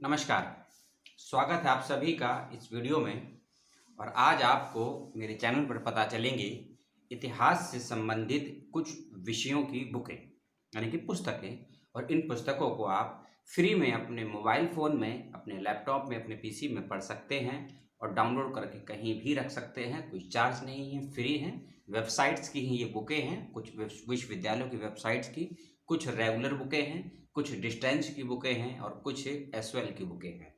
नमस्कार। स्वागत है आप सभी का इस वीडियो में। और आज आपको मेरे चैनल पर पता चलेंगे इतिहास से संबंधित कुछ विषयों की बुकें यानी कि पुस्तकें। और इन पुस्तकों को आप फ्री में अपने मोबाइल फ़ोन में, अपने लैपटॉप में, अपने पीसी में पढ़ सकते हैं और डाउनलोड करके कहीं भी रख सकते हैं। कोई चार्ज नहीं है, फ्री है। वेबसाइट्स की ही ये बुकें हैं, कुछ विश्वविद्यालयों की वेबसाइट्स की, कुछ रेगुलर बुकें हैं, कुछ डिस्टेंस की बुकें हैं और कुछ एसएल की बुकें हैं।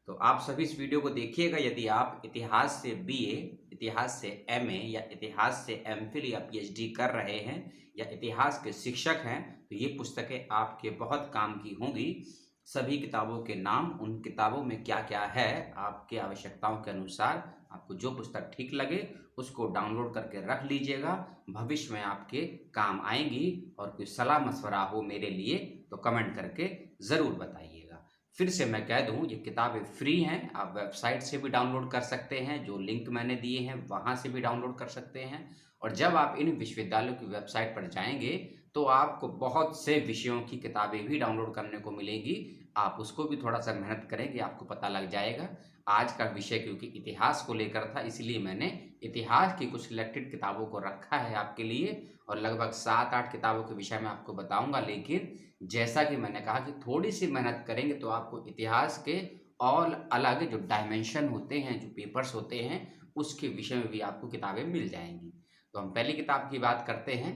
तो आप सभी इस वीडियो को देखिएगा। यदि आप इतिहास से बीए, इतिहास से एमए या इतिहास से एमफिल या पीएचडी कर रहे हैं या इतिहास के शिक्षक हैं तो ये पुस्तकें आपके बहुत काम की होंगी। सभी किताबों के नाम, उन किताबों में क्या क्या है, आपकी आवश्यकताओं के अनुसार आपको जो पुस्तक ठीक लगे उसको डाउनलोड करके रख लीजिएगा। भविष्य में आपके काम आएंगी। और कोई सलाह मशवरा हो मेरे लिए तो कमेंट करके ज़रूर बताइएगा। फिर से मैं कह दूं, ये किताबें फ्री हैं। आप वेबसाइट से भी डाउनलोड कर सकते हैं, जो लिंक मैंने दिए हैं वहाँ से भी डाउनलोड कर सकते हैं। और जब आप इन विश्वविद्यालयों की वेबसाइट पर जाएंगे तो आपको बहुत से विषयों की किताबें भी डाउनलोड करने को मिलेंगी। आप उसको भी थोड़ा सा मेहनत करेंगे, आपको पता लग जाएगा। आज का विषय क्योंकि इतिहास को लेकर था, इसलिए मैंने इतिहास की कुछ सिलेक्टेड किताबों को रखा है आपके लिए। और लगभग 7-8 किताबों के विषय में आपको बताऊंगा। लेकिन जैसा कि मैंने कहा कि थोड़ी सी मेहनत करेंगे तो आपको इतिहास के और अलग जो डायमेंशन होते हैं, जो पेपर्स होते हैं, उसके विषय में भी आपको किताबें मिल जाएंगी। तो हम पहली किताब की बात करते हैं।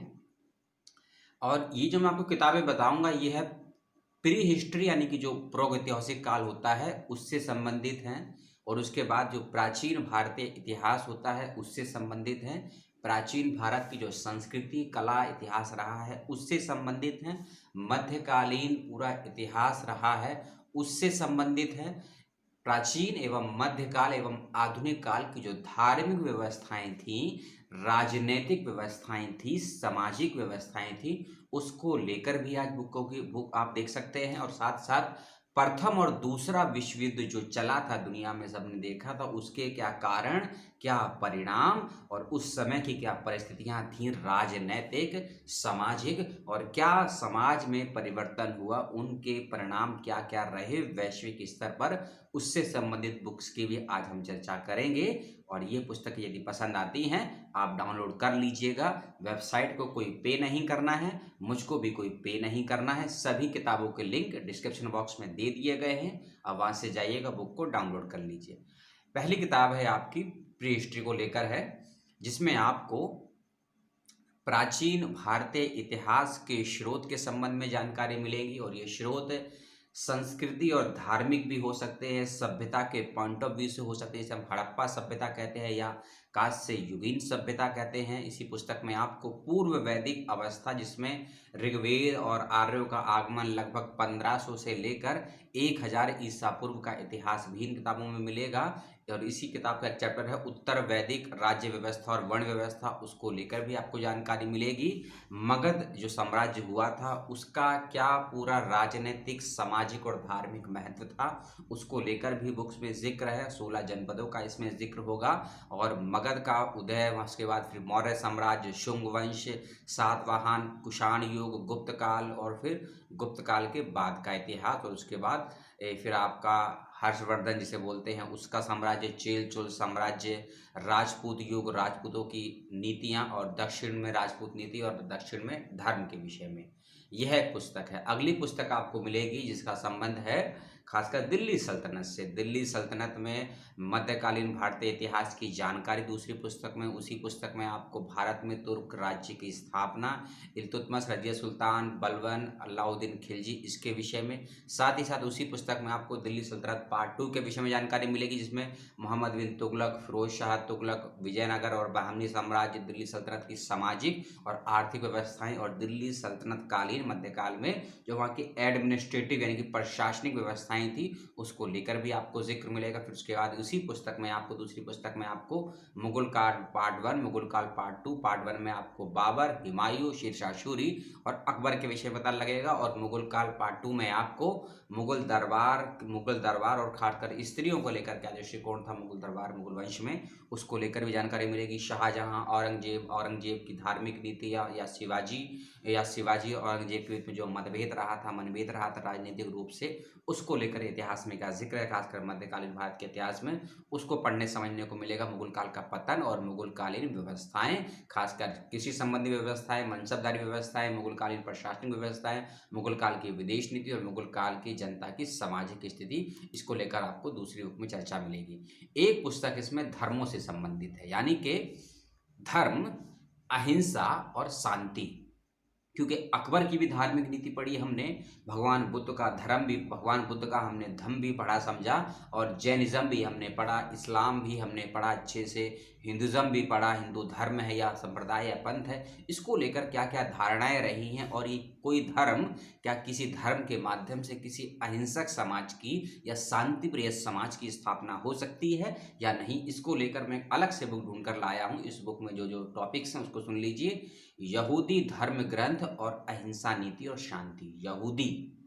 और ये जो मैं आपको किताबें बताऊंगा ये है प्री हिस्ट्री यानी कि जो प्रागैतिहासिक काल होता है उससे संबंधित हैं। और उसके बाद जो प्राचीन भारतीय इतिहास होता है उससे संबंधित हैं। प्राचीन भारत की जो संस्कृति, कला, इतिहास रहा है उससे संबंधित हैं। मध्यकालीन पूरा इतिहास रहा है उससे संबंधित है। प्राचीन एवं मध्यकाल एवं आधुनिक काल की जो धार्मिक व्यवस्थाएं थीं, राजनैतिक व्यवस्थाएं थी, सामाजिक व्यवस्थाएं थी, उसको लेकर भी आज बुक आप देख सकते हैं। और साथ साथ प्रथम और दूसरा विश्व युद्ध जो चला था, दुनिया में सबने देखा था, उसके क्या कारण, क्या परिणाम और उस समय की क्या परिस्थितियां थीं राजनैतिक, सामाजिक, और क्या समाज में परिवर्तन हुआ, उनके परिणाम क्या क्या रहे वैश्विक स्तर पर, उससे संबंधित बुक्स की भी आज हम चर्चा करेंगे। और ये पुस्तक यदि पसंद आती हैं आप डाउनलोड कर लीजिएगा। वेबसाइट को कोई पे नहीं करना है, मुझको भी कोई पे नहीं करना है। सभी किताबों के लिंक डिस्क्रिप्शन बॉक्स में दे दिए गए हैं। अब वहाँ से जाइएगा, बुक को डाउनलोड कर लीजिए। पहली किताब है आपकी प्री हिस्ट्री को लेकर है, जिसमें आपको प्राचीन भारतीय इतिहास के स्रोत के संबंध में जानकारी मिलेगी। और ये स्रोत संस्कृति और धार्मिक भी हो सकते हैं, सभ्यता के पॉइंट ऑफ व्यू से हो सकते हैं, जैसे हम हड़प्पा सभ्यता कहते हैं या कांस्य युगीन सभ्यता कहते हैं। इसी पुस्तक में आपको पूर्व वैदिक अवस्था, जिसमें ऋग्वेद और आर्यों का आगमन लगभग 1500 से लेकर 1000 ईसा पूर्व का इतिहास भी इन किताबों में मिलेगा। और इसी किताब का एक चैप्टर है उत्तर वैदिक राज्य व्यवस्था और वर्ण व्यवस्था, उसको लेकर भी आपको जानकारी मिलेगी। मगध जो साम्राज्य हुआ था उसका क्या पूरा राजनीतिक, सामाजिक और धार्मिक महत्व था, उसको लेकर भी बुक्स में जिक्र है। 16 जनपदों का इसमें जिक्र होगा। और मगध का उदय, उसके बाद फिर मौर्य साम्राज्य, शुंग वंश, सातवाहन, कुषाण युग, गुप्त काल और फिर गुप्त काल के बाद का इतिहास। और उसके बाद फिर आपका हर्षवर्धन जिसे बोलते हैं उसका साम्राज्य, चेल चोल साम्राज्य, राजपूत युग, राजपूतों की नीतियां और दक्षिण में राजपूत नीति और दक्षिण में धर्म के विषय में यह एक पुस्तक है। अगली पुस्तक आपको मिलेगी जिसका संबंध है खासकर दिल्ली सल्तनत से। दिल्ली सल्तनत में मध्यकालीन भारतीय इतिहास की जानकारी दूसरी पुस्तक में। उसी पुस्तक में आपको भारत में तुर्क राज्य की स्थापना, इल्तुतमिश, रजिया सुल्तान, बलबन, अलाउद्दीन खिलजी, इसके विषय में। साथ ही साथ उसी पुस्तक में आपको दिल्ली सल्तनत पार्ट 2 के विषय में जानकारी मिलेगी, जिसमें मोहम्मद बिन तुगलक, फिरोज शाह तुगलक, विजयनगर और बहमनी साम्राज्य, दिल्ली सल्तनत की सामाजिक और आर्थिक व्यवस्थाएं और दिल्ली सल्तनत कालीन मध्यकाल में जो वहाँ की एडमिनिस्ट्रेटिव यानी कि प्रशासनिक व्यवस्थाएं थी उसको लेकर भी आपको जिक्र मिलेगा। फिर उसके बाद उसी पुस्तक में आपको, दूसरी पुस्तक में आपको मुगल काल पार्ट 1, मुगल काल पार्ट 2। पार्ट 1 में आपको बाबर, हुमायूं, शेरशाह सूरी और अकबर के विषय पता लगेगा। और मुगल काल पार्ट 2 में आपको मुगल दरबार और खासकर स्त्रियों को लेकर क्या दृष्टिकोण था मुगल दरबार, मुगल वंश में, उसको लेकर भी जानकारी मिलेगी। शाहजहां, औरंगजेब की धार्मिक नीति या शिवाजी औरंगजेब के बीच में जो मनभेद रहा था राजनीतिक रूप से, उसको लेकर इतिहास में क्या जिक्र है, खासकर मध्यकालीन भारत के इतिहास में, उसको पढ़ने समझने को मिलेगा। मुगल काल का पतन और मुगल कालीन व्यवस्थाएं, खासकर कृषि संबंधी व्यवस्थाएं, मनसबदारी व्यवस्थाएं, मुगल कालीन प्रशासनिक व्यवस्थाएं, मुगल काल की विदेश नीति और मुगल काल की जनता की सामाजिक स्थिति, इसको लेकर आपको दूसरी बुक में चर्चा मिलेगी। एक पुस्तक इसमें धर्मों से संबंधित है, यानी कि धर्म, अहिंसा और शांति, क्योंकि अकबर की भी धार्मिक नीति पढ़ी हमने, भगवान बुद्ध का धर्म भी, भगवान बुद्ध का हमने धम्म भी पढ़ा समझा, और जैनिज्म भी हमने पढ़ा, इस्लाम भी हमने पढ़ा अच्छे से, हिंदुज़म भी पढ़ा, हिंदू धर्म है या संप्रदाय या पंथ है, इसको लेकर क्या क्या धारणाएं रही हैं, और ये कोई धर्म क्या किसी धर्म के माध्यम से किसी अहिंसक समाज की या शांति प्रिय समाज की स्थापना हो सकती है या नहीं, इसको लेकर मैं अलग से बुक ढूंढ कर लाया हूँ। इस बुक में जो जो टॉपिक्स हैं उसको सुन लीजिए। यहूदी धर्म ग्रंथ और अहिंसा नीति और शांति। यहूदी,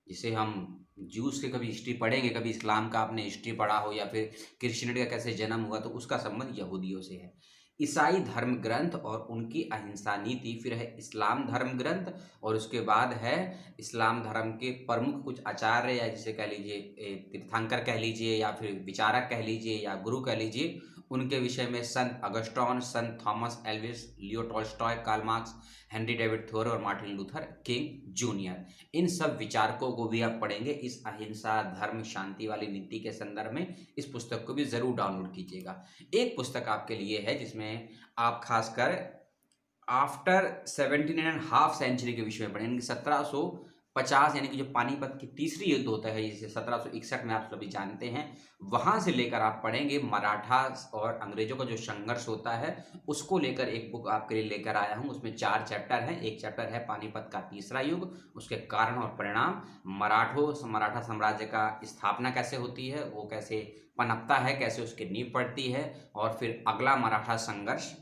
जिसे हम जूस के कभी हिस्ट्री पढ़ेंगे, कभी इस्लाम का आपने हिस्ट्री पढ़ा हो या फिर क्रिश्चियनिटी का कैसे जन्म हुआ, तो उसका संबंध यहूदियों से है। ईसाई धर्म ग्रंथ और उनकी अहिंसा नीति, फिर है इस्लाम धर्म ग्रंथ, और उसके बाद है इस्लाम धर्म के प्रमुख कुछ आचार्य या जिसे कह लीजिए तीर्थंकर कह लीजिए या फिर विचारक कह लीजिए या गुरु कह लीजिए, उनके विषय में संत अगस्टोन, संत थॉमस एल्विस, Leo Tolstoy, Karl Marx, Henry David Thoreau और मार्टिन लूथर किंग जूनियर, इन सब विचारकों को भी आप पढ़ेंगे इस अहिंसा धर्म शांति वाली नीति के संदर्भ में। इस पुस्तक को भी जरूर डाउनलोड कीजिएगा। एक पुस्तक आपके लिए है जिसमें आप खासकर आफ्टर 17.5 सेंचुरी के विषय में पढ़ेंगे, 1750, यानी कि जो पानीपत की तीसरी युद्ध होता है जिसे 1761 में आप सभी जानते हैं, वहां से लेकर आप पढ़ेंगे मराठा और अंग्रेजों का जो संघर्ष होता है, उसको लेकर एक बुक आपके लिए लेकर आया हूं। उसमें 4 चैप्टर हैं। एक चैप्टर है पानीपत का तीसरा युग, उसके कारण और परिणाम, मराठा साम्राज्य का स्थापना कैसे होती है, वो कैसे पनपता है, कैसे उसकी नींव पड़ती है, और फिर अगला मराठा संघर्ष,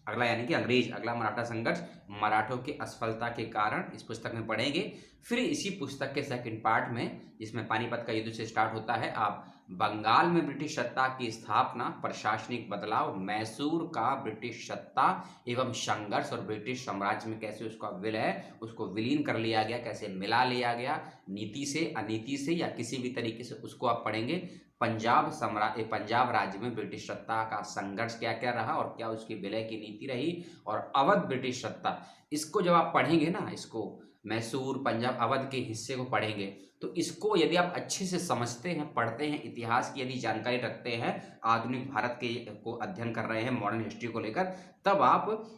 अगला यानी कि अंग्रेज, अगला मराठा संघर्ष, मराठों की असफलता के कारण इस पुस्तक में पढ़ेंगे। फिर इसी पुस्तक के सेकंड पार्ट में, जिसमें पानीपत का युद्ध से स्टार्ट होता है, आप बंगाल में ब्रिटिश सत्ता की स्थापना, प्रशासनिक बदलाव, मैसूर का ब्रिटिश सत्ता एवं संघर्ष, और ब्रिटिश साम्राज्य में कैसे उसका विलय, उसको विलीन कर लिया गया, कैसे मिला लिया गया नीति से, अनीति से या किसी भी तरीके से, उसको आप पढ़ेंगे। पंजाब राज्य में ब्रिटिश सत्ता का संघर्ष क्या क्या रहा और क्या उसकी विलय की नीति रही, और अवध ब्रिटिश सत्ता, इसको जब आप पढ़ेंगे ना, इसको मैसूर, पंजाब, अवध के हिस्से को पढ़ेंगे, तो इसको यदि आप अच्छे से समझते हैं, पढ़ते हैं, इतिहास की यदि जानकारी रखते हैं, आधुनिक भारत के को अध्ययन कर रहे हैं, मॉडर्न हिस्ट्री को लेकर, तब आप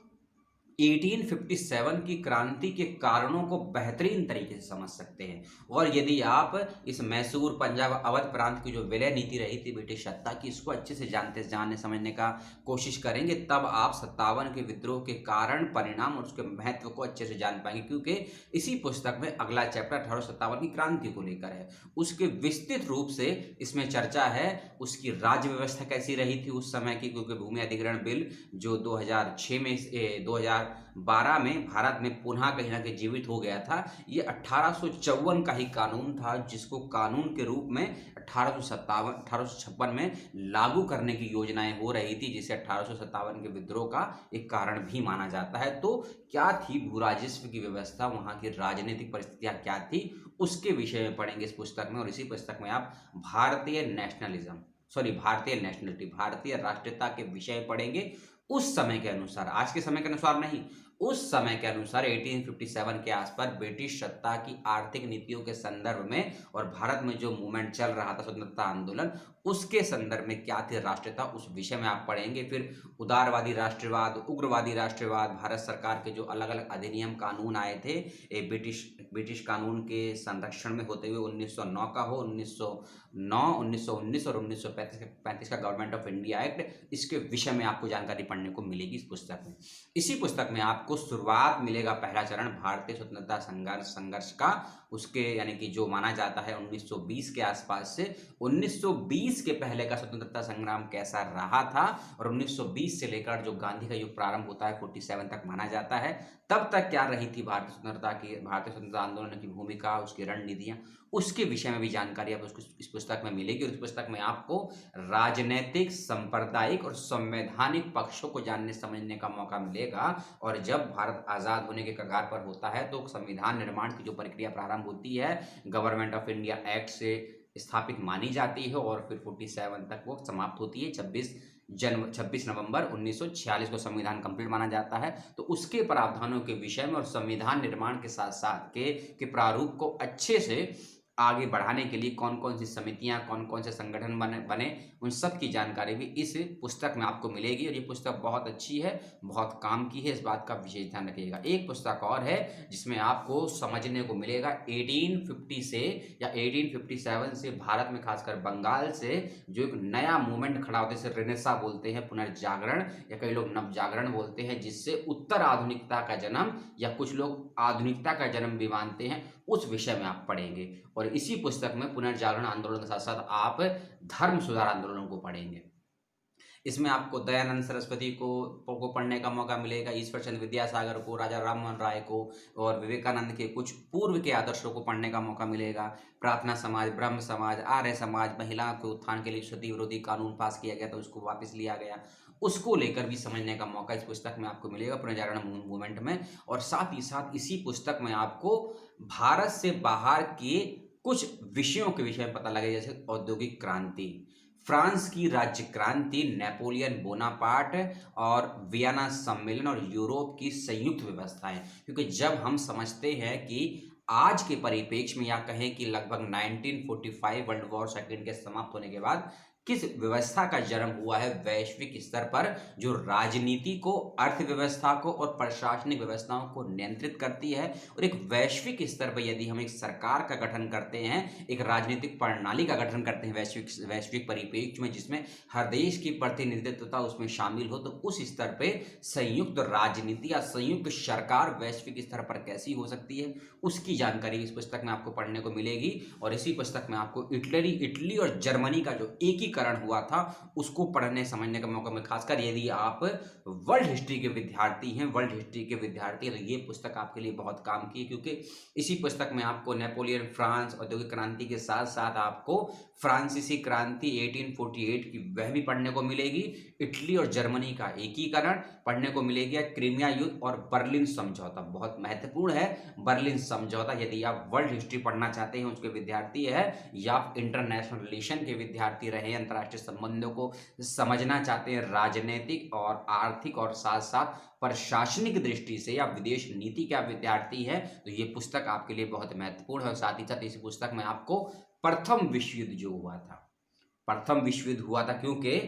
1857 की क्रांति के कारणों को बेहतरीन तरीके से समझ सकते हैं। और यदि आप इस मैसूर, पंजाब, अवध प्रांत की जो विलय नीति रही थी ब्रिटिश सत्ता की, इसको अच्छे से जानने समझने का कोशिश करेंगे, तब आप 57 के विद्रोह के कारण, परिणाम और उसके महत्व को अच्छे से जान पाएंगे, क्योंकि इसी पुस्तक में अगला चैप्टर 1857 की क्रांति को लेकर है। उसके विस्तृत रूप से इसमें चर्चा है, उसकी राज्य व्यवस्था कैसी रही थी उस समय की, क्योंकि भूमि अधिग्रहण बिल जो 2006 में 2012 में भारत में पुनः कहीं ना कहीं जीवित हो गया था, ये 1854 का ही कानून था, जिसको कानून के रूप में 1856 में लागू करने की योजनाएं हो रही थी, जिसे 1857 के विद्रोह का एक कारण भी माना जाता है। तो क्या थी भू राजस्व की व्यवस्था, वहां की राजनीतिक परिस्थितियां क्या थी, उसके विषय में पढ़ेंगे इस पुस्तक में। और इसी पुस्तक में आप भारतीय नेशनलिटी, भारतीय राष्ट्रीयता के विषय पढ़ेंगे उस समय के अनुसार, आज के समय के अनुसार नहीं, उस समय के अनुसार 1857 के आसपास ब्रिटिश सत्ता की आर्थिक नीतियों के संदर्भ में, और भारत में जो मूवमेंट चल रहा था स्वतंत्रता आंदोलन, उसके संदर्भ में क्या थी राष्ट्रीयता, उस विषय में आप पढ़ेंगे। फिर उदारवादी राष्ट्रवाद, उग्रवादी राष्ट्रवाद, भारत सरकार के जो अलग अलग अधिनियम कानून आए थे ब्रिटिश कानून के संरक्षण में होते हुए, 1909 का हो, 1909, 1919 और 1935 का गवर्नमेंट ऑफ इंडिया एक्ट, इसके विषय में आपको जानकारी पढ़ने को मिलेगी इस पुस्तक में। इसी पुस्तक में आपको शुरुआत मिलेगा, पहला चरण भारतीय स्वतंत्रता संघर्ष का, उसके यानी कि जो माना जाता है 1920 के आसपास से 1920 के पहले का स्वतंत्रता संग्राम कैसा रहा था, और 1920 से लेकर जो गांधी का युग प्रारंभ होता है 47 तक माना जाता है, तब तक क्या रही थी भारतीय स्वतंत्रता आंदोलन की भूमिका, उसकी रणनीतियां, उसके विषय में भी जानकारी आपको इस पुस्तक में मिलेगी। और इस पुस्तक में आपको राजनैतिक, सांप्रदायिक और संवैधानिक पक्षों को जानने समझने का मौका मिलेगा। और जब भारत आज़ाद होने के कगार पर होता है, तो संविधान निर्माण की जो प्रक्रिया प्रारंभ होती है, गवर्नमेंट ऑफ इंडिया एक्ट से स्थापित मानी जाती है और फिर 47 तक वो समाप्त होती है। 26 नवंबर 1946 को संविधान कंप्लीट माना जाता है। तो उसके प्रावधानों के विषय में और संविधान निर्माण के साथ साथ के प्रारूप को अच्छे से आगे बढ़ाने के लिए कौन कौन सी समितियां, कौन कौन से संगठन बने उन सब की जानकारी भी इस पुस्तक में आपको मिलेगी। और ये पुस्तक बहुत अच्छी है, बहुत काम की है, इस बात का विशेष ध्यान रखिएगा। एक पुस्तक और है जिसमें आपको समझने को मिलेगा 1850 से या 1857 से भारत में खासकर बंगाल से जो एक नया मूवमेंट खड़ा होता है, जिसे रेनेसा बोलते हैं, पुनर्जागरण या कई लोग नवजागरण बोलते हैं, जिससे उत्तर आधुनिकता का जन्म या कुछ लोग आधुनिकता का जन्म भी मानते हैं, उस विषय में आप पढ़ेंगे। और इसी पुस्तक में पुनर्जागरण आंदोलन के साथ साथ आप धर्म सुधार आंदोलन को पढ़ेंगे। इसमें आपको दयानंद सरस्वती को पढ़ने का मौका मिलेगा, ईश्वर चंद्र विद्यासागर को, राजा राममोहन राय को और विवेकानंद के कुछ पूर्व के आदर्शों को पढ़ने का मौका मिलेगा। प्रार्थना समाज, ब्रह्म समाज, आर्य समाज, महिलाओं के उत्थान के लिए सती विरोधी कानून पास किया गया तो उसको वापस लिया गया, उसको लेकर भी समझने का मौका इस पुस्तक में आपको मिलेगा पुनर्जागरण मूवमेंट में। और साथ ही साथ इसी पुस्तक में आपको भारत से बाहर के कुछ विषयों के विषय में पता लगेगा, जैसे औद्योगिक क्रांति, फ्रांस की राज्य क्रांति, नेपोलियन बोनापार्ट और वियना सम्मेलन और यूरोप की संयुक्त व्यवस्थाएं। क्योंकि जब हम समझते हैं कि आज के परिप्रेक्ष्य में या कहें कि लगभग 1945 वर्ल्ड वॉर सेकेंड के समाप्त होने के बाद किस व्यवस्था का जन्म हुआ है वैश्विक स्तर पर, जो राजनीति को, अर्थव्यवस्था को और प्रशासनिक व्यवस्थाओं को नियंत्रित करती है। और एक वैश्विक स्तर पर यदि हम एक सरकार का गठन करते हैं, एक राजनीतिक प्रणाली का गठन करते हैं वैश्विक परिप्रेक्ष्य में, जिसमें हर देश की प्रतिनिधित्वता उसमें शामिल हो, तो उस स्तर पर संयुक्त राजनीति या संयुक्त सरकार वैश्विक स्तर पर कैसी हो सकती है, उसकी जानकारी इस पुस्तक में आपको पढ़ने को मिलेगी। और इसी पुस्तक में आपको इटली और जर्मनी का जो एकीकरण हुआ था उसको पढ़ने समझने का मौका मिले। खासकर यदि आप वर्ल्ड हिस्ट्री के विद्यार्थी हैं, तो ये पुस्तक आपके लिए बहुत काम की है, क्योंकि इसी पुस्तक में आपको नेपोलियन, फ्रांस, औद्योगिक क्रांति के साथ साथ आपको फ्रांसीसी क्रांति 1848 की वह भी पढ़ने को मिलेगी, इटली और जर्मनी का एकीकरण पढ़ने को मिलेगा, क्रीमिया युद्ध और बर्लिन समझौता बहुत महत्वपूर्ण है। बर्लिन समझौता यदि आप वर्ल्ड हिस्ट्री पढ़ना चाहते हैं उसके विद्यार्थी है, या आप इंटरनेशनल रिलेशन के विद्यार्थी रहे, अंतर्राष्ट्रीय संबंधों को समझना चाहते हैं, राजनीतिक और आर्थिक और साथ साथ प्रशासनिक दृष्टि से, या विदेश नीति का विद्यार्थी है, तो ये पुस्तक आपके लिए बहुत महत्वपूर्ण है। और साथ ही साथ इस पुस्तक में आपको प्रथम विश्व युद्ध जो हुआ था, प्रथम विश्व युद्ध हुआ था, क्योंकि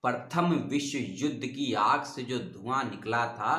प्रथम विश्व युद्ध की आग से जो धुआं निकला था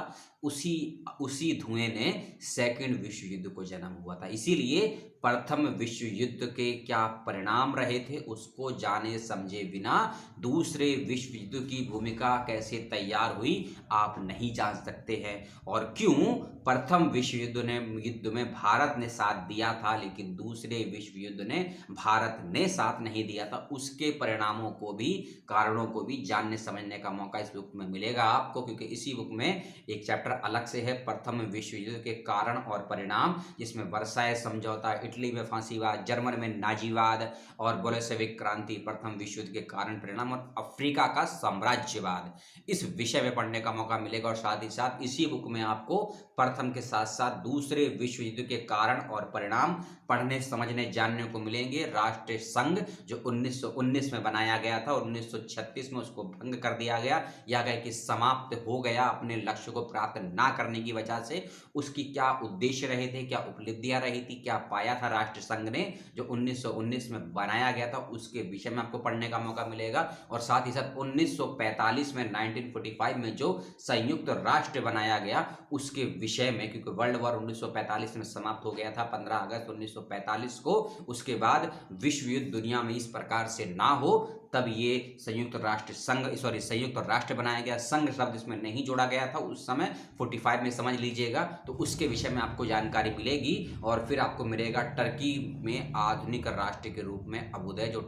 उसी धुएं ने सेकंड विश्व युद्ध को जन्म हुआ था। इसीलिए प्रथम विश्व युद्ध के क्या परिणाम रहे थे उसको जाने समझे बिना दूसरे विश्व युद्ध की भूमिका कैसे तैयार हुई आप नहीं जान सकते हैं। और क्यों प्रथम विश्व युद्ध में भारत ने साथ दिया था, लेकिन दूसरे विश्व युद्ध ने भारत ने साथ नहीं दिया था, उसके परिणामों को भी, कारणों को भी जानने समझने का मौका इस बुक में मिलेगा आपको। क्योंकि इसी बुक में एक चैप्टर अलग से है, प्रथम विश्व युद्ध के कारण और परिणाम, जिसमें वर्साय समझौता, इटली में फांसीवाद, जर्मन में नाजीवाद और बोल्शेविक क्रांति, प्रथम विश्व युद्ध के कारण परिणाम और अफ्रीका का साम्राज्यवाद, इस विषय में पढ़ने का मौका मिलेगा। और साथ ही साथ इसी बुक में आपको प्रथम के साथ साथ दूसरे विश्व युद्ध के कारण और परिणाम पढ़ने, समझने, जानने को मिलेंगे। राष्ट्रीय संघ जो 1919 में बनाया गया था और 1936 में उसको भंग कर दिया गया, या कहे कि समाप्त हो गया अपने लक्ष्य को प्राप्त ना करने की वजह से, उसकी क्या उद्देश्य रहे थे, क्या उपलब्धियां रही थी, क्या पाया था राष्ट्र संघ ने जो 1919 में बनाया गया था, उसके विषय में आपको पढ़ने का मौका मिलेगा। और साथ ही साथ 1945 में 1945 में जो संयुक्त राष्ट्र बनाया गया उसके विषय में, क्योंकि वर्ल्ड वॉर 1945 में समाप्त हो गया था 15 अगस्त 1945 को, उसके बाद विश्व युद्ध दुनिया में इस प्रकार से ना हो, तब ये संयुक्त राष्ट्र बनाया गया। संघ शब्द इसमें नहीं जोड़ा गया था उस समय, 45 में समझ लीजिएगा, तो उसके विषय में आपको जानकारी मिलेगी। और फिर आपको मिलेगा टर्की में आधुनिक राष्ट्र के रूप में अभ्युदय, जो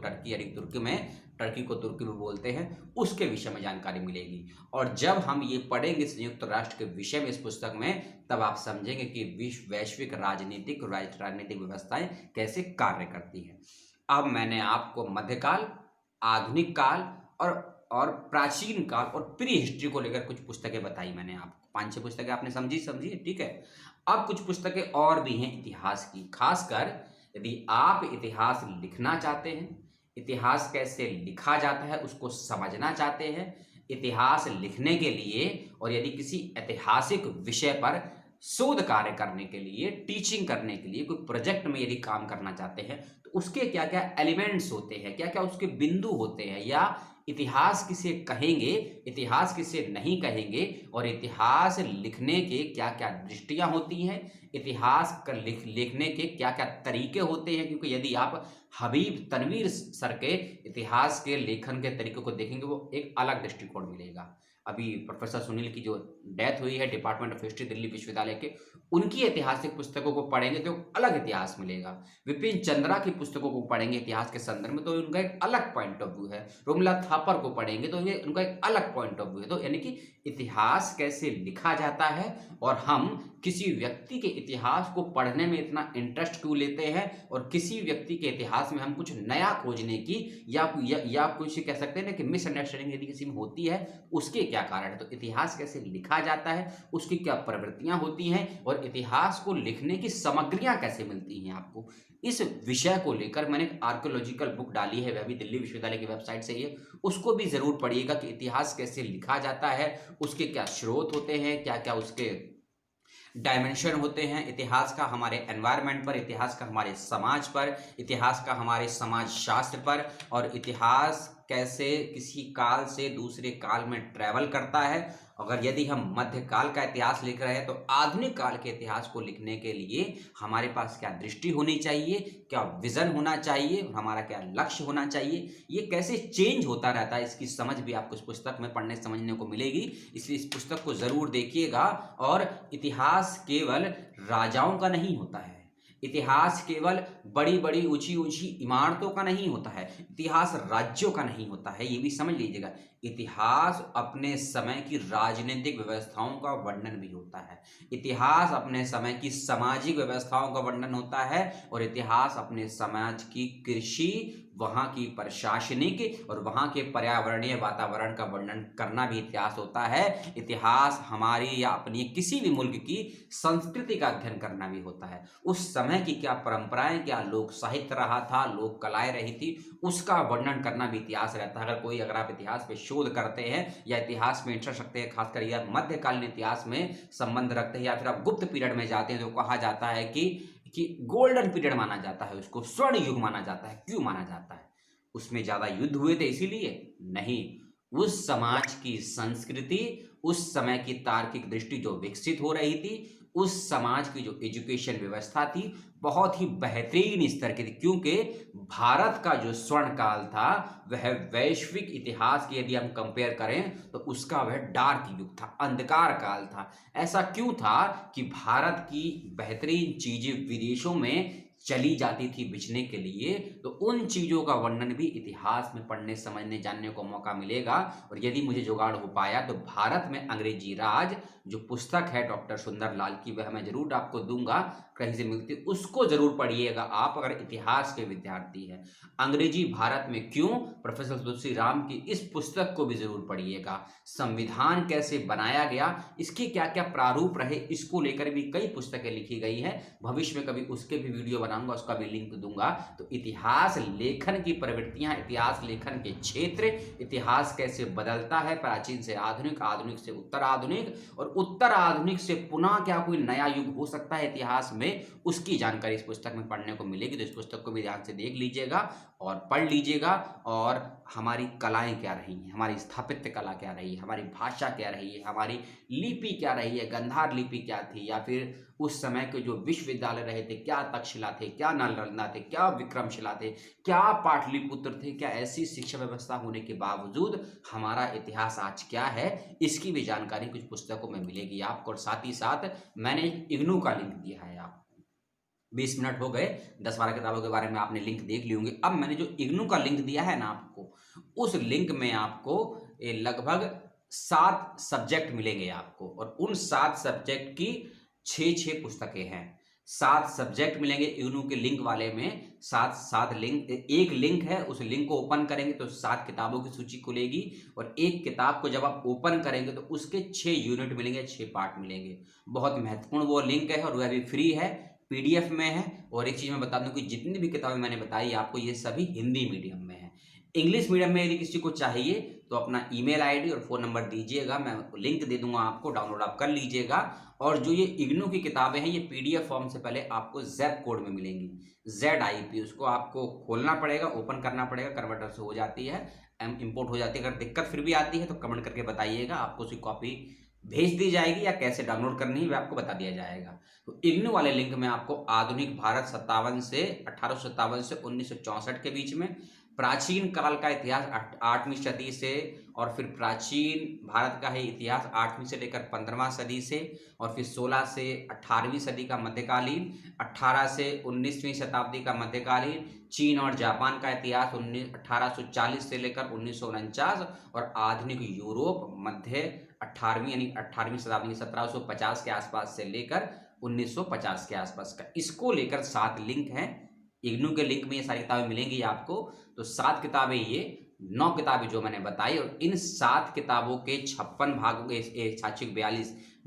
टर्की को तुर्की में बोलते हैं, उसके विषय में जानकारी मिलेगी। और जब हम ये पढ़ेंगे संयुक्त राष्ट्र के विषय में इस पुस्तक में, तब आप समझेंगे कि वैश्विक राजनीतिक व्यवस्थाएं कैसे कार्य करती हैं। अब मैंने आपको मध्यकाल, आधुनिक काल और प्राचीन काल और प्री हिस्ट्री को लेकर कुछ पुस्तकें बताई मैंने आपको, 5-6 पुस्तकें आपने समझी, ठीक है। अब कुछ पुस्तकें और भी हैं इतिहास की, खासकर यदि आप इतिहास लिखना चाहते हैं, इतिहास कैसे लिखा जाता है उसको समझना चाहते हैं, इतिहास लिखने के लिए और यदि किसी ऐतिहासिक विषय पर शोध कार्य करने के लिए, टीचिंग करने के लिए, कोई प्रोजेक्ट में यदि काम करना चाहते हैं तो उसके क्या क्या एलिमेंट्स होते हैं, क्या क्या उसके बिंदु होते हैं, या इतिहास किसे कहेंगे, इतिहास किसे नहीं कहेंगे, और इतिहास लिखने के क्या क्या दृष्टियां होती हैं, इतिहास का लिखने के क्या क्या तरीके होते हैं। क्योंकि यदि आप हबीब तनवीर सर के इतिहास के लेखन के तरीके को देखेंगे वो एक अलग दृष्टिकोण मिलेगा। अभी प्रोफेसर सुनील की जो डेथ हुई है डिपार्टमेंट ऑफ हिस्ट्री दिल्ली विश्वविद्यालय के, उनकी ऐतिहासिक पुस्तकों को पढ़ेंगे तो अलग इतिहास मिलेगा। विपिन चंद्रा की पुस्तकों को पढ़ेंगे इतिहास के संदर्भ में तो उनका एक अलग पॉइंट ऑफ व्यू है। रोमला थापर को पढ़ेंगे तो उनका एक अलग पॉइंट ऑफ व्यू है। तो यानी कि इतिहास कैसे लिखा जाता है और हम किसी व्यक्ति के इतिहास को पढ़ने में इतना इंटरेस्ट क्यों लेते हैं, और किसी व्यक्ति के इतिहास में हम कुछ नया खोजने की या कुछ कह सकते हैं ना कि मिसअंडरस्टैंडिंग यदि किसी में होती है उसके क्या कारण है। तो इतिहास कैसे लिखा जाता है, उसकी क्या प्रवृत्तियां होती हैं, और इतिहास को लिखने की सामग्रियां कैसे मिलती हैं आपको, इस विषय को लेकर मैंने एक आर्कियोलॉजिकल बुक डाली है, वह भी दिल्ली विश्वविद्यालय की वेबसाइट से ही है। उसको भी जरूर पढ़िएगा कि इतिहास कैसे लिखा जाता है, उसके क्या स्रोत होते हैं, क्या क्या उसके डायमेंशन होते हैं इतिहास का हमारे एनवायरनमेंट पर, इतिहास का हमारे समाज पर, इतिहास का हमारे समाज शास्त्र पर, और इतिहास कैसे किसी काल से दूसरे काल में ट्रैवल करता है। अगर यदि हम मध्यकाल का इतिहास लिख रहे हैं तो आधुनिक काल के इतिहास को लिखने के लिए हमारे पास क्या दृष्टि होनी चाहिए, क्या विजन होना चाहिए, हमारा क्या लक्ष्य होना चाहिए, ये कैसे चेंज होता रहता है, इसकी समझ भी आपको इस पुस्तक में पढ़ने समझने को मिलेगी। इसलिए इस पुस्तक को जरूर देखिएगा। और इतिहास केवल राजाओं का नहीं होता है, इतिहास केवल बड़ी बड़ी ऊंची ऊंची इमारतों का नहीं होता है, इतिहास राज्यों का नहीं होता है, ये भी समझ लीजिएगा। इतिहास अपने समय की राजनीतिक व्यवस्थाओं का वर्णन भी होता है, इतिहास अपने समय की सामाजिक व्यवस्थाओं का वर्णन होता है, और इतिहास अपने समाज की कृषि, वहाँ की प्रशासनिक और वहाँ के पर्यावरणीय वातावरण का वर्णन करना भी इतिहास होता है। इतिहास हमारी या अपनी किसी भी मुल्क की संस्कृति का अध्ययन करना भी होता है। उस समय की क्या परंपराएं, क्या लोक साहित्य रहा था, लोक कलाएं रही थी, उसका वर्णन करना भी इतिहास रहता है। अगर आप इतिहास पे शोध करते हैं या इतिहास में इंटरेस्ट रखते हैं, खासकर या मध्यकालीन इतिहास में संबंध रखते हैं, या फिर आप गुप्त पीरियड में जाते हैं, तो कहा जाता है कि गोल्डन पीरियड माना जाता है, उसको स्वर्ण युग माना जाता है। क्यों माना जाता है? उसमें ज्यादा युद्ध हुए थे इसीलिए नहीं, उस समाज की संस्कृति, उस समय की तार्किक दृष्टि जो विकसित हो रही थी, उस समाज की जो एजुकेशन व्यवस्था थी बहुत ही बेहतरीन स्तर की थी। क्योंकि भारत का जो स्वर्ण काल था वह वैश्विक इतिहास की यदि हम कंपेयर करें तो उसका वह डार्क युग था, अंधकार काल था। ऐसा क्यों था कि भारत की बेहतरीन चीजें विदेशों में चली जाती थी बेचने के लिए, तो उन चीजों का वर्णन भी इतिहास में पढ़ने समझने जानने को मौका मिलेगा। और यदि मुझे जुगाड़ हो पाया तो भारत में अंग्रेजी राज जो पुस्तक है डॉक्टर सुंदरलाल की, वह मैं जरूर आपको दूंगा, कहीं से मिलती, उसको जरूर पढ़िएगा आप अगर इतिहास के विद्यार्थी हैं। अंग्रेजी भारत में क्यों, प्रोफेसर तुलसी राम की इस पुस्तक को भी जरूर पढ़िएगा। संविधान कैसे बनाया गया, इसके क्या क्या प्रारूप रहे, इसको लेकर भी कई पुस्तकें लिखी गई हैं। भविष्य में कभी उसके भी वीडियो बनाऊंगा, उसका भी लिंक दूंगा। तो इतिहास लेखन की प्रवृत्तियां, इतिहास लेखन के क्षेत्र, इतिहास कैसे बदलता है प्राचीन से आधुनिक, आधुनिक से उत्तर आधुनिक, और उत्तर आधुनिक से पुनः क्या कोई नया युग हो सकता है इतिहास में, उसकी जानकारी इस पुस्तक में पढ़ने को मिलेगी। तो इस पुस्तक को भी ध्यान से देख लीजिएगा और पढ़ लीजिएगा। और हमारी कलाएं क्या रही हैं, हमारी स्थापत्य कला क्या रही है, हमारी भाषा क्या रही है, हमारी लिपि क्या रही है, गंधार लिपि क्या थी, या फिर उस समय के जो विश्वविद्यालय रहे थे, क्या तक्षशिला थे, क्या नालंदा थे, क्या विक्रमशिला थे, क्या पाटलिपुत्र थे, क्या ऐसी शिक्षा व्यवस्था होने के बावजूद हमारा इतिहास आज क्या है, इसकी भी जानकारी कुछ पुस्तकों में मिलेगी आपको। और साथ ही साथ मैंने इग्नू का लिंक दिया है आपको। 20 मिनट हो गए, 10-12 किताबों के बारे में आपने लिंक देख ली होंगी। अब मैंने जो इग्नू का लिंक दिया है ना आपको, उस लिंक में आपको लगभग 7 सब्जेक्ट मिलेंगे आपको, और उन 7 सब्जेक्ट की 6 पुस्तकें हैं। 7 सब्जेक्ट मिलेंगे इग्नू के लिंक वाले में, 7 लिंक, एक लिंक है, उस लिंक को ओपन करेंगे तो 7 किताबों की सूची खुलेगी, और एक किताब को जब आप ओपन करेंगे तो उसके 6 यूनिट मिलेंगे, 6 पार्ट मिलेंगे। बहुत महत्वपूर्ण वो लिंक है और वह भी फ्री है। PDF में है। और एक चीज़ मैं बता दूं कि जितनी भी किताबें मैंने बताई आपको, ये सभी हिंदी मीडियम में है। इंग्लिश मीडियम में यदि किसी को चाहिए तो अपना ईमेल आईडी और फ़ोन नंबर दीजिएगा, मैं लिंक दे दूंगा आपको, डाउनलोड आप कर लीजिएगा। और जो ये इग्नू की किताबें हैं, ये PDF फॉर्म से पहले आपको ZIP कोड में मिलेंगी, ZIP, उसको आपको खोलना पड़ेगा, ओपन करना पड़ेगा, कन्वर्टर से हो जाती है, इंपोर्ट हो जाती है। अगर दिक्कत फिर भी आती है तो कमेंट करके बताइएगा, आपको उसकी कॉपी भेज दी जाएगी या कैसे डाउनलोड करनी है वह आपको बता दिया जाएगा। तो इग्नू वाले लिंक में आपको आधुनिक भारत 57 से 1857 से 1964 के बीच में, प्राचीन काल का इतिहास 8वीं सदी से, और फिर प्राचीन भारत का है इतिहास 8वीं से लेकर 15वां सदी से, और फिर 16 से 18वीं सदी का मध्यकालीन, 18 से 19वीं शताब्दी का मध्यकालीन, चीन और जापान का इतिहास 1840 से लेकर 1949, और आधुनिक यूरोप मध्य 18वीं यानी 18वीं शताब्दी 1750 के आसपास से लेकर 1950 के आसपास का, इसको लेकर 7 लिंक हैं। इग्नू के लिंक में ये सारी किताबें मिलेंगी आपको। तो 7 किताबें, ये 9 किताबें जो मैंने बताई, और इन 7 किताबों के 56 भागों के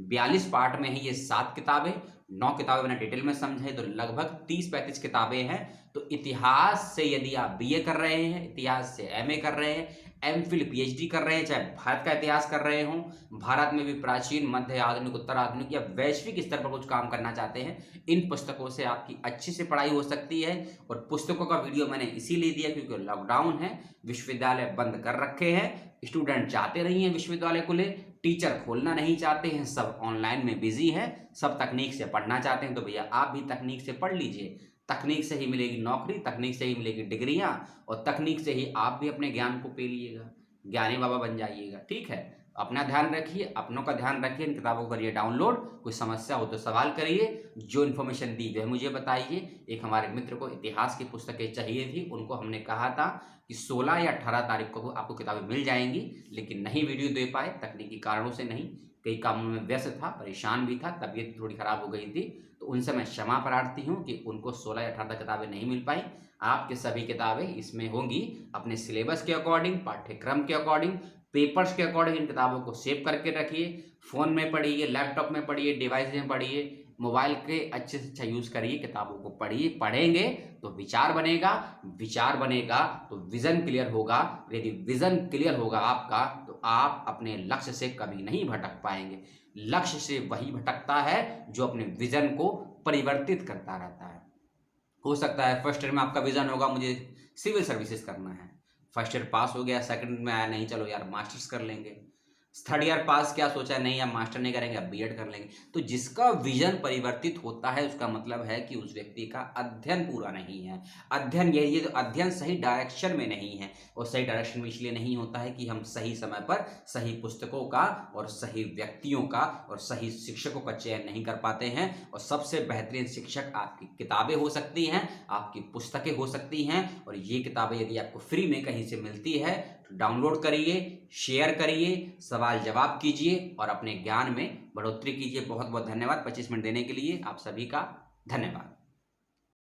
42 पार्ट में है ये 7 किताबें। 9 किताबें मैंने डिटेल में समझाई, तो लगभग 30-35 किताबें हैं। तो इतिहास से यदि आप BA कर रहे हैं, इतिहास से MA कर रहे हैं, MPhil PhD कर रहे हैं, चाहे भारत का इतिहास कर रहे हों, भारत में भी प्राचीन, मध्य, आधुनिक, उत्तर आधुनिक, या वैश्विक स्तर पर कुछ काम करना चाहते हैं, इन पुस्तकों से आपकी अच्छी से पढ़ाई हो सकती है। और पुस्तकों का वीडियो मैंने इसीलिए दिया क्योंकि लॉकडाउन है, विश्वविद्यालय बंद कर रखे हैं, स्टूडेंट चाहते नहीं है विश्वविद्यालय खुले, टीचर खोलना नहीं चाहते हैं, सब ऑनलाइन में बिजी है, सब तकनीक से पढ़ना चाहते हैं। तो भैया आप भी तकनीक से पढ़ लीजिए, तकनीक से ही मिलेगी नौकरी, तकनीक से ही मिलेगी डिग्रियां, और तकनीक से ही आप भी अपने ज्ञान को पी लीजिएगा, ज्ञानी बाबा बन जाइएगा। ठीक है, अपना ध्यान रखिए, अपनों का ध्यान रखिए, इन किताबों को करिए डाउनलोड, कोई समस्या हो तो सवाल करिए, जो इन्फॉर्मेशन दी वह मुझे बताइए। एक हमारे मित्र को इतिहास की पुस्तकें चाहिए थी, उनको हमने कहा था कि 16 या 18 तारीख को आपको किताबें मिल जाएंगी, लेकिन नहीं वीडियो दे पाए, तकनीकी कारणों से नहीं, कई कामों में व्यस्त था, परेशान भी था, तबीयत थोड़ी खराब हो गई थी, तो उनसे मैं क्षमा प्रार्थी हूँ कि उनको 16 या 18 किताबें नहीं मिल पाई। आपके सभी किताबें इसमें होंगी, अपने सिलेबस के अकॉर्डिंग, पाठ्यक्रम के अकॉर्डिंग, पेपर्स के अकॉर्डिंग इन किताबों को सेव करके रखिए। फ़ोन में पढ़िए, लैपटॉप में पढ़िए, डिवाइस में पढ़िए, मोबाइल के अच्छे से अच्छा यूज़ करिए, किताबों को पढ़िए। पढ़ेंगे तो विचार बनेगा, विचार बनेगा तो विज़न क्लियर होगा, यदि विज़न क्लियर होगा आपका तो आप अपने लक्ष्य से कभी नहीं भटक पाएंगे। लक्ष्य से वही भटकता है जो अपने विज़न को परिवर्तित करता रहता है। हो सकता है फर्स्ट ईयर में आपका विज़न होगा मुझे सिविल सर्विसेज करना है, फर्स्ट ईयर पास हो गया, सेकंड में आया नहीं, चलो यार मास्टर्स कर लेंगे, थर्ड ईयर पास क्या सोचा नहीं, अब मास्टर नहीं करेंगे, अब BEd कर लेंगे। तो जिसका विजन परिवर्तित होता है उसका मतलब है कि उस व्यक्ति का अध्ययन पूरा नहीं है। अध्ययन यही तो अध्ययन सही डायरेक्शन में नहीं है, और सही डायरेक्शन में इसलिए नहीं होता है कि हम सही समय पर सही पुस्तकों का और सही व्यक्तियों का और सही शिक्षकों का चयन नहीं कर पाते हैं। और सबसे बेहतरीन शिक्षक आपकी किताबें हो सकती हैं, आपकी पुस्तकें हो सकती हैं, और ये किताबें यदि आपको फ्री में कहीं से मिलती है तो डाउनलोड करिए, शेयर करिए, सवाल जवाब कीजिए और अपने ज्ञान में बढ़ोतरी कीजिए। बहुत बहुत धन्यवाद 25 मिनट देने के लिए, आप सभी का धन्यवाद।